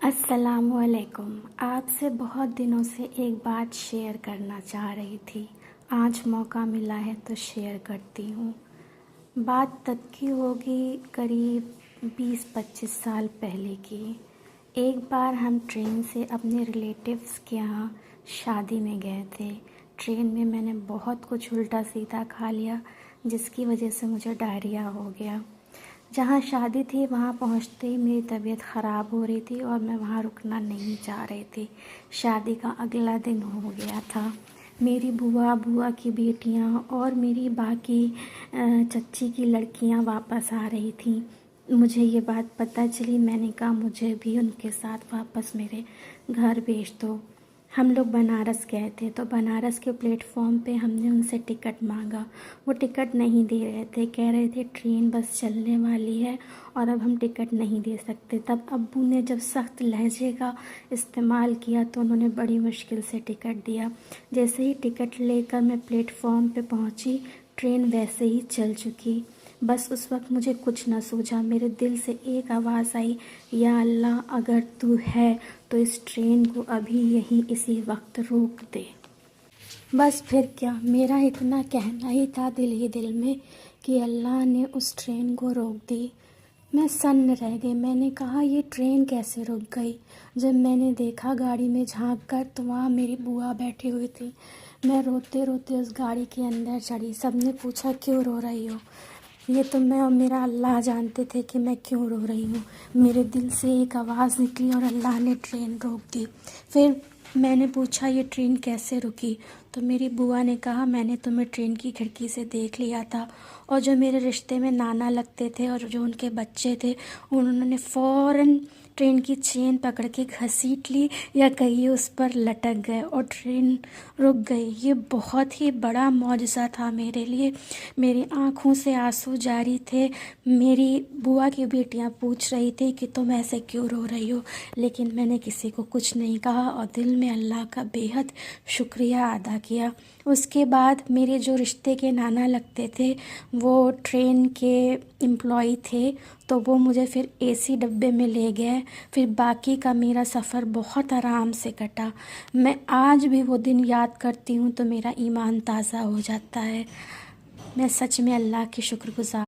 अस्सलामुअलैकुम। आपसे बहुत दिनों से एक बात शेयर करना चाह रही थी। आज मौका मिला है तो शेयर करती हूँ। बात तब की होगी करीब 20-25 साल पहले की। एक बार हम ट्रेन से अपने रिलेटिव्स के यहाँ शादी में गए थे। ट्रेन में मैंने बहुत कुछ उल्टा सीधा खा लिया, जिसकी वजह से मुझे डायरिया हो गया। जहाँ शादी थी वहाँ पहुँचते ही मेरी तबीयत ख़राब हो रही थी और मैं वहाँ रुकना नहीं चाह रही थी। शादी का अगला दिन हो गया था। मेरी बुआ की बेटियाँ और मेरी बाकी चच्ची की लड़कियाँ वापस आ रही थीं। मुझे ये बात पता चली, मैंने कहा मुझे भी उनके साथ वापस मेरे घर भेज दो। हम लोग बनारस गए थे, तो बनारस के प्लेटफॉर्म पे हमने उनसे टिकट मांगा। वो टिकट नहीं दे रहे थे, कह रहे थे ट्रेन बस चलने वाली है और अब हम टिकट नहीं दे सकते। तब अब्बू ने जब सख्त लहजे का इस्तेमाल किया तो उन्होंने बड़ी मुश्किल से टिकट दिया। जैसे ही टिकट लेकर मैं प्लेटफॉर्म पे पहुंची, ट्रेन वैसे ही चल चुकी। बस उस वक्त मुझे कुछ न सूझा। मेरे दिल से एक आवाज़ आई, या अल्लाह अगर तू है तो इस ट्रेन को अभी यहीं इसी वक्त रोक दे। बस फिर क्या, मेरा इतना कहना ही था दिल ही दिल में कि अल्लाह ने उस ट्रेन को रोक दी। मैं सन्न रह गई। मैंने कहा ये ट्रेन कैसे रुक गई। जब मैंने देखा गाड़ी में झांक कर तो वहाँ मेरी बुआ बैठी हुई थी। मैं रोते रोते उस गाड़ी के अंदर चढ़ी। सबने पूछा क्यों रो रही हो। ये तो मैं और मेरा अल्लाह जानते थे कि मैं क्यों रो रही हूँ। मेरे दिल से एक आवाज़ निकली और अल्लाह ने ट्रेन रोक दी। फिर मैंने पूछा ये ट्रेन कैसे रुकी, तो मेरी बुआ ने कहा मैंने तुम्हें ट्रेन की खिड़की से देख लिया था, और जो मेरे रिश्ते में नाना लगते थे और जो उनके बच्चे थे, उन्होंने फ़ौरन ट्रेन की चेन पकड़ के घसीट ली या कहिए उस पर लटक गए और ट्रेन रुक गई। ये बहुत ही बड़ा मौजज़ा था मेरे लिए। मेरी आंखों से आंसू जारी थे। मेरी बुआ की बेटियां पूछ रही थी कि तुम ऐसे क्यों रो रही हो, लेकिन मैंने किसी को कुछ नहीं कहा और दिल में अल्लाह का बेहद शुक्रिया अदा किया। उसके बाद मेरे जो रिश्ते के नाना लगते थे वो ट्रेन के एम्प्लॉई थे, तो वो मुझे फिर एसी डब्बे में ले गए। फिर बाकी का मेरा सफ़र बहुत आराम से कटा। मैं आज भी वो दिन याद करती हूँ तो मेरा ईमान ताज़ा हो जाता है। मैं सच में अल्लाह की शुक्रगुज़ार